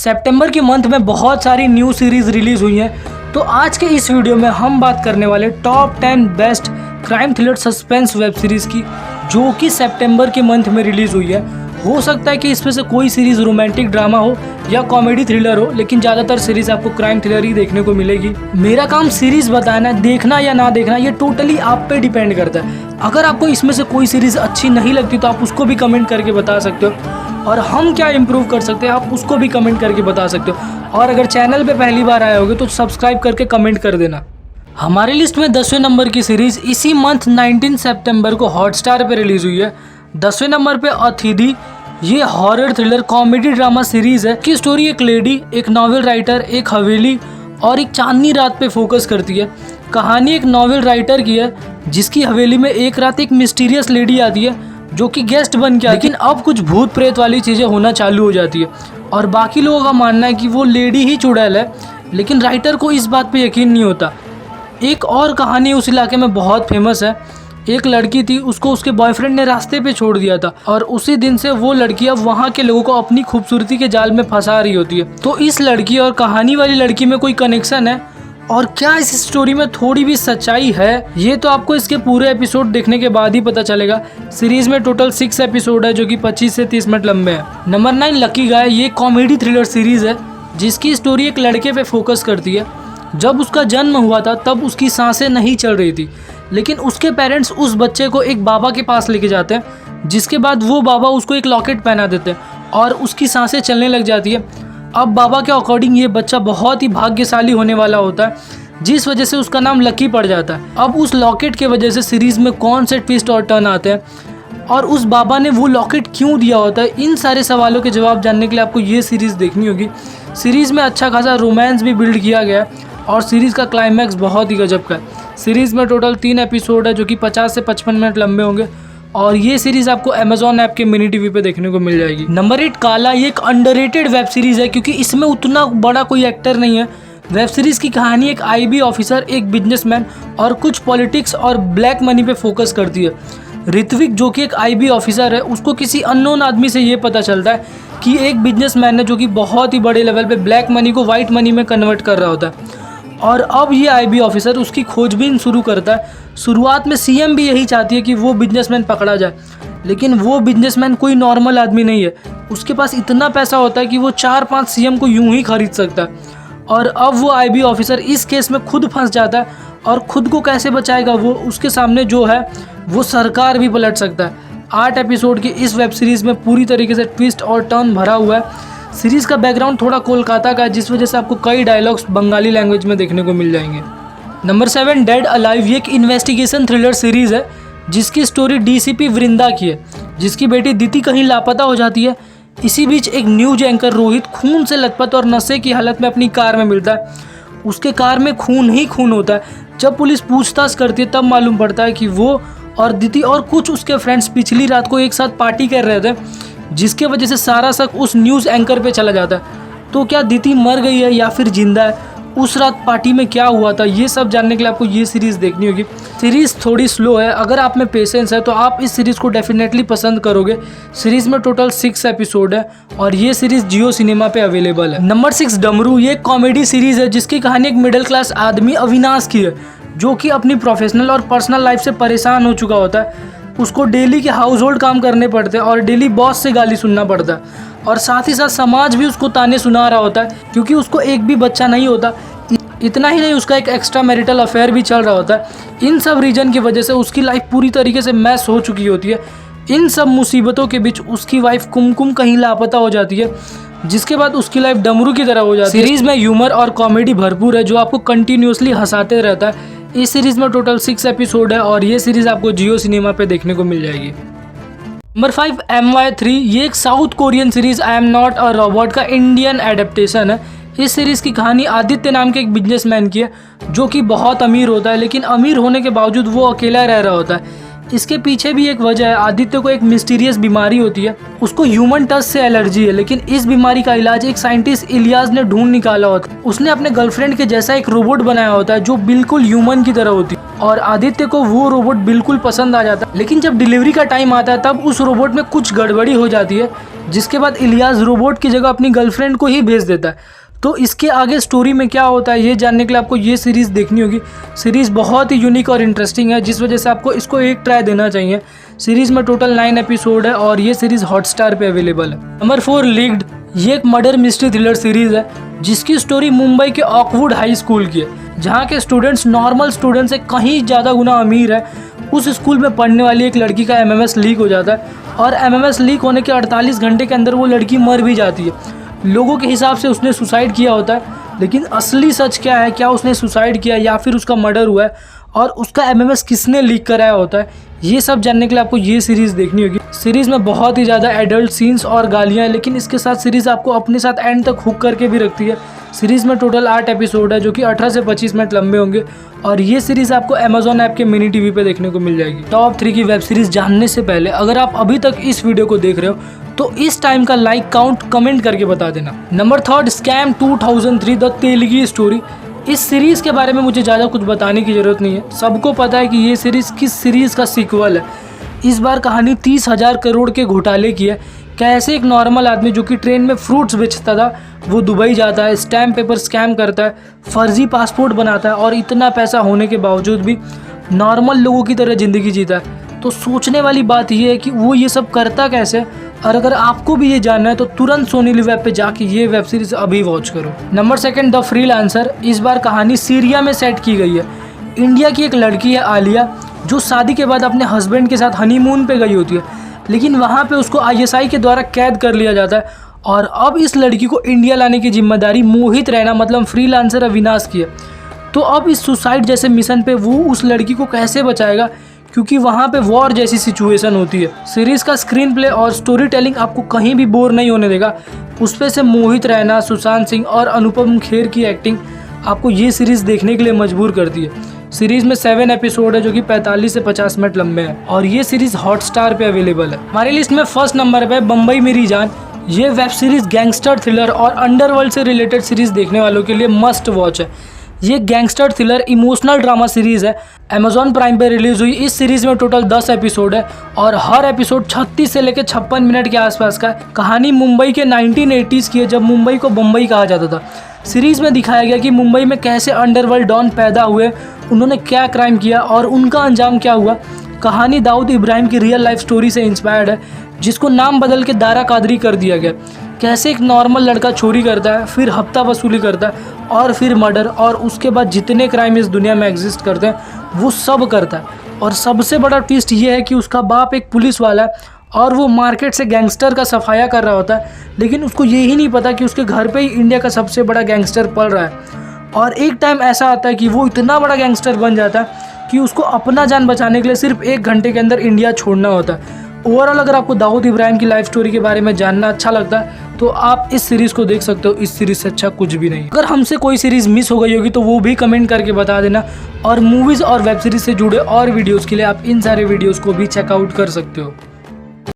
सितंबर के मंथ में बहुत सारी न्यू सीरीज़ रिलीज़ हुई हैं। तो आज के इस वीडियो में हम बात करने वाले top 10 best crime thriller suspense web series की, जो कि सितंबर के मंथ में रिलीज़ हुई है। हो सकता है कि इसमें से कोई सीरीज़ रोमांटिक ड्रामा हो या कॉमेडी थ्रिलर हो, लेकिन ज़्यादातर सीरीज़ आपको क्राइम थ्रिलर ही देखने को मिलेगी। मेरा काम सीरीज़ बताना, देखना या ना देखना ये टोटली आप पे डिपेंड करता है। अगर आपको इसमें से कोई सीरीज़ अच्छी नहीं लगती तो आप उसको भी कमेंट करके बता सकते हो, और हम क्या इम्प्रूव कर सकते हैं आप उसको भी कमेंट करके बता सकते हो। और अगर चैनल पे पहली बार आए होगे तो सब्सक्राइब करके कमेंट कर देना। हमारी लिस्ट में 10वें नंबर की सीरीज़ इसी मंथ 19 सितंबर को हॉटस्टार पे रिलीज़ हुई है। 10वें नंबर पे अतिथि, ये horror thriller comedy drama series है की स्टोरी एक लेडी, एक नॉवेल राइटर, एक हवेली और एक चांदनी रात पे फोकस करती है। कहानी एक नॉवेल राइटर की है जिसकी हवेली में एक रात एक मिस्टीरियस लेडी आती है जो कि गेस्ट बन के, लेकिन अब कुछ भूत प्रेत वाली चीज़ें होना चालू हो जाती है और बाकी लोगों का मानना है कि वो लेडी ही चुड़ैल है, लेकिन राइटर को इस बात पे यकीन नहीं होता। एक और कहानी उस इलाके में बहुत फेमस है। एक लड़की थी, उसको उसके बॉयफ्रेंड ने रास्ते पे छोड़ दिया था और उसी दिन से वो लड़की अब वहाँ के लोगों को अपनी खूबसूरती के जाल में फंसा रही होती है। तो इस लड़की और कहानी वाली लड़की में कोई कनेक्शन है और क्या इस स्टोरी में थोड़ी भी सच्चाई है, ये तो आपको इसके पूरे एपिसोड देखने के बाद ही पता चलेगा। सीरीज में टोटल 6 एपिसोड है जो कि 25 से 30 मिनट लंबे हैं। नंबर 9 लकी गाय, ये कॉमेडी थ्रिलर सीरीज है जिसकी स्टोरी एक लड़के पे फोकस करती है। जब उसका जन्म हुआ था तब उसकी सांसें नहीं चल रही थी, लेकिन उसके पेरेंट्स उस बच्चे को एक बाबा के पास लेके जाते हैं, जिसके बाद वो बाबा उसको एक लॉकेट पहना देते हैं और उसकी सांसें चलने लग जाती है। अब बाबा के अकॉर्डिंग ये बच्चा बहुत ही भाग्यशाली होने वाला होता है, जिस वजह से उसका नाम लकी पड़ जाता है। अब उस लॉकेट के वजह से सीरीज़ में कौन से ट्विस्ट और टर्न आते हैं और उस बाबा ने वो लॉकेट क्यों दिया होता है, इन सारे सवालों के जवाब जानने के लिए आपको ये सीरीज़ देखनी होगी। सीरीज़ में अच्छा खासा रोमांस भी बिल्ड किया गया है और सीरीज़ का क्लाइमैक्स बहुत ही गजब का है। सीरीज़ में टोटल 3 एपिसोड है जो कि 50 से 55 मिनट लंबे होंगे और ये सीरीज़ आपको अमेजॉन ऐप के मिनी टीवी पे देखने को मिल जाएगी। नंबर 8 काला, ये एक अंडररेटेड वेब सीरीज़ है क्योंकि इसमें उतना बड़ा कोई एक्टर नहीं है। वेब सीरीज़ की कहानी एक IB ऑफिसर, एक बिजनेसमैन और कुछ पॉलिटिक्स और ब्लैक मनी पे फोकस करती है। ऋत्विक जो कि एक IB ऑफिसर है, उसको किसी अननोन आदमी से ये पता चलता है कि एक बिजनेसमैन है जो कि बहुत ही बड़े लेवल पे ब्लैक मनी को वाइट मनी में कन्वर्ट कर रहा होता है और अब ये IB ऑफिसर उसकी खोजबीन शुरू करता है। शुरुआत में CM भी यही चाहती है कि वो बिजनेसमैन पकड़ा जाए, लेकिन वो बिजनेसमैन कोई नॉर्मल आदमी नहीं है। उसके पास इतना पैसा होता है कि वो 4-5 CM को यूं ही खरीद सकता है और अब वो IB ऑफिसर इस केस में खुद फंस जाता है और खुद को कैसे बचाएगा वो, उसके सामने जो है वो सरकार भी पलट सकता है। 8 एपिसोड की इस वेब सीरीज़ में पूरी तरीके से ट्विस्ट और टर्न भरा हुआ है। सीरीज़ का बैकग्राउंड थोड़ा कोलकाता का है, जिस वजह से आपको कई डायलॉग्स बंगाली लैंग्वेज में देखने को मिल जाएंगे। नंबर 7 डेड अलाइव, ये एक इन्वेस्टिगेशन थ्रिलर सीरीज़ है जिसकी स्टोरी DCP वृंदा की है, जिसकी बेटी दीति कहीं लापता हो जाती है। इसी बीच एक न्यूज एंकर रोहित खून से लथपथ और नशे की हालत में अपनी कार में मिलता है। उसके कार में खून ही खून होता है। जब पुलिस पूछताछ करती है तब मालूम पड़ता है कि वो और दीति और कुछ उसके फ्रेंड्स पिछली रात को एक साथ पार्टी कर रहे थे, जिसके वजह से सारा शक उस न्यूज़ एंकर पे चला जाता है। तो क्या दीति मर गई है या फिर जिंदा है, उस रात पार्टी में क्या हुआ था, ये सब जानने के लिए आपको ये सीरीज़ देखनी होगी। सीरीज़ थोड़ी स्लो है, अगर आप में पेशेंस है तो आप इस सीरीज़ को डेफिनेटली पसंद करोगे। सीरीज़ में टोटल 6 एपिसोड है और ये सीरीज़ जियो सिनेमा पे अवेलेबल है। नंबर 6 डमरू, ये एक कॉमेडी सीरीज़ है जिसकी कहानी एक मिडिल क्लास आदमी अविनाश की है, जो कि अपनी प्रोफेशनल और पर्सनल लाइफ से परेशान हो चुका होता है। उसको डेली के हाउस होल्ड काम करने पड़ते हैं और डेली बॉस से गाली सुनना पड़ता है और साथ ही साथ समाज भी उसको ताने सुना रहा होता है क्योंकि उसको एक भी बच्चा नहीं होता। इतना ही नहीं, उसका एक एक्स्ट्रा मैरिटल अफेयर भी चल रहा होता है। इन सब रीजन की वजह से उसकी लाइफ पूरी तरीके से मैस हो चुकी होती है। इन सब मुसीबतों के बीच उसकी वाइफ कुमकुम कहीं लापता हो जाती है, जिसके बाद उसकी लाइफ डमरू की तरह हो जाती है। सीरीज़ में ह्यूमर और कॉमेडी भरपूर है जो आपको कंटिन्यूसली हंसाते रहता है। इस सीरीज़ में टोटल 6 एपिसोड है और ये सीरीज़ आपको जियो सिनेमा पे देखने को मिल जाएगी। नंबर 5 MY3, ये एक south Korean series I am not a robot का इंडियन एडेप्टेशन है। इस सीरीज़ की कहानी आदित्य नाम के एक बिजनेसमैन की है जो कि बहुत अमीर होता है, लेकिन अमीर होने के बावजूद वो अकेला रह रहा होता है। इसके पीछे भी एक वजह है। आदित्य को एक मिस्टीरियस बीमारी होती है, उसको ह्यूमन टच से एलर्जी है, लेकिन इस बीमारी का इलाज एक साइंटिस्ट इलियास ने ढूंढ निकाला होता है। उसने अपने गर्लफ्रेंड के जैसा एक रोबोट बनाया होता है जो बिल्कुल ह्यूमन की तरह होती है और आदित्य को वो रोबोट बिल्कुल पसंद आ जाता है। लेकिन जब डिलीवरी का टाइम आता है तब उस रोबोट में कुछ गड़बड़ी हो जाती है जिसके बाद इलियास रोबोट की जगह अपनी गर्लफ्रेंड को ही भेज देता है। तो इसके आगे स्टोरी में क्या होता है ये जानने के लिए आपको ये सीरीज़ देखनी होगी। सीरीज़ बहुत ही यूनिक और इंटरेस्टिंग है, जिस वजह से आपको इसको एक ट्राई देना चाहिए। सीरीज़ में टोटल 9 एपिसोड है और ये सीरीज़ हॉटस्टार पे अवेलेबल है। नंबर 4 लीक्ड, ये एक मर्डर मिस्ट्री थ्रिलर सीरीज़ है जिसकी स्टोरी मुंबई के ऑकवुड हाई स्कूल की है, जहाँ के स्टूडेंट्स नॉर्मल स्टूडेंट से कहीं ज़्यादा गुना अमीर है। उस स्कूल में पढ़ने वाली एक लड़की का MMS लीक हो जाता है और MMS लीक होने के 48 घंटे के अंदर वो लड़की मर भी जाती है। लोगों के हिसाब से उसने सुसाइड किया होता है, लेकिन असली सच क्या है, क्या उसने सुसाइड किया या फिर उसका मर्डर हुआ है और उसका MMS किसने लीक कराया होता है, ये सब जानने के लिए आपको ये सीरीज़ देखनी होगी। सीरीज़ में बहुत ही ज़्यादा एडल्ट सीन्स और गालियाँ हैं, लेकिन इसके साथ सीरीज़ आपको अपने साथ एंड तक हुक करके भी रखती है। सीरीज़ में टोटल 8 एपिसोड है जो कि 18 से 25 मिनट लंबे होंगे और ये सीरीज़ आपको अमेजॉन ऐप के मिनी टीवी पे देखने को मिल जाएगी। टॉप 3 की वेब सीरीज़ जानने से पहले अगर आप अभी तक इस वीडियो को देख रहे हो तो इस टाइम का लाइक काउंट कमेंट करके बता देना। Number 3 scam 2003 the Telgi story. इस सीरीज़ के बारे में मुझे ज़्यादा कुछ बताने की ज़रूरत नहीं है, सबको पता है कि ये सीरीज़ किस सीरीज़ का सीक्वल है। इस बार कहानी 30,000 करोड़ के घोटाले की है। कैसे एक नॉर्मल आदमी जो कि ट्रेन में फ्रूट्स बेचता था वो दुबई जाता है, स्टैम्प पेपर स्कैम करता है, फर्जी पासपोर्ट बनाता है और इतना पैसा होने के बावजूद भी नॉर्मल लोगों की तरह ज़िंदगी जीता है। तो सोचने वाली बात यह है कि वो ये सब करता कैसे, और अगर आपको भी ये जानना है तो तुरंत सोनी लिव ऐप पे जाके ये वेब सीरीज़ अभी वॉच करो। Number 2 the freelancer. इस बार कहानी सीरिया में सेट की गई है। इंडिया की एक लड़की है आलिया जो शादी के बाद अपने हस्बैंड के साथ हनीमून पे गई होती है, लेकिन वहाँ पे उसको ISI के द्वारा कैद कर लिया जाता है और अब इस लड़की को इंडिया लाने की जिम्मेदारी मोहित रैना मतलब फ्रीलांसर अविनाश की है। तो अब इस सुसाइड जैसे मिशन पे वो उस लड़की को कैसे बचाएगा, क्योंकि वहाँ पे वॉर जैसी सिचुएशन होती है। सीरीज़ का स्क्रीन प्ले और स्टोरी टेलिंग आपको कहीं भी बोर नहीं होने देगा। उसपे से मोहित रैना, सुशांत सिंह और अनुपम खेर की एक्टिंग आपको ये सीरीज़ देखने के लिए मजबूर करती है। सीरीज़ में 7 एपिसोड है जो कि 45 से 50 मिनट लंबे हैं और ये सीरीज़ हॉटस्टार पे अवेलेबल है। हमारी लिस्ट में फर्स्ट नंबर पे बम्बई मेरी जान। ये वेब सीरीज़ गैंगस्टर थ्रिलर और अंडरवर्ल्ड से रिलेटेड सीरीज़ देखने वालों के लिए मस्ट वॉच है। ये gangster thriller emotional drama series है, अमेजॉन प्राइम पे रिलीज़ हुई। इस सीरीज़ में टोटल 10 एपिसोड है और हर एपिसोड 36 से लेकर 56 मिनट के आसपास का है। कहानी मुंबई के 1980s की है, जब मुंबई को बम्बई कहा जाता था। सीरीज़ में दिखाया गया कि मुंबई में कैसे अंडरवर्ल्ड डॉन पैदा हुए, उन्होंने क्या क्राइम किया और उनका अंजाम क्या हुआ। कहानी दाऊद इब्राहिम की रियल लाइफ स्टोरी से इंस्पायर्ड है, जिसको नाम बदल के दारा कादरी कर दिया गया। कैसे एक नॉर्मल लड़का चोरी करता है, फिर हफ्ता वसूली करता है और फिर मर्डर, और उसके बाद जितने क्राइम इस दुनिया में एग्जिस्ट करते हैं वो सब करता है। और सबसे बड़ा ट्विस्ट ये है कि उसका बाप एक पुलिस वाला है और वो मार्केट से गैंगस्टर का सफाया कर रहा होता है, लेकिन उसको यही नहीं पता कि उसके घर पे ही इंडिया का सबसे बड़ा गैंगस्टर पल रहा है। और एक टाइम ऐसा आता है कि वो इतना बड़ा गैंगस्टर बन जाता है कि उसको अपना जान बचाने के लिए सिर्फ 1 घंटे के अंदर इंडिया छोड़ना होता है। ओवरऑल अगर आपको दाऊद इब्राहिम की लाइफ स्टोरी के बारे में जानना अच्छा लगता है तो आप इस सीरीज़ को देख सकते हो। इस सीरीज़ से अच्छा कुछ भी नहीं। अगर हमसे कोई सीरीज़ मिस हो गई होगी तो वो भी कमेंट करके बता देना, और मूवीज़ और वेब सीरीज़ से जुड़े और वीडियोज़ के लिए आप इन सारे वीडियोज़ को भी चेकआउट कर सकते हो।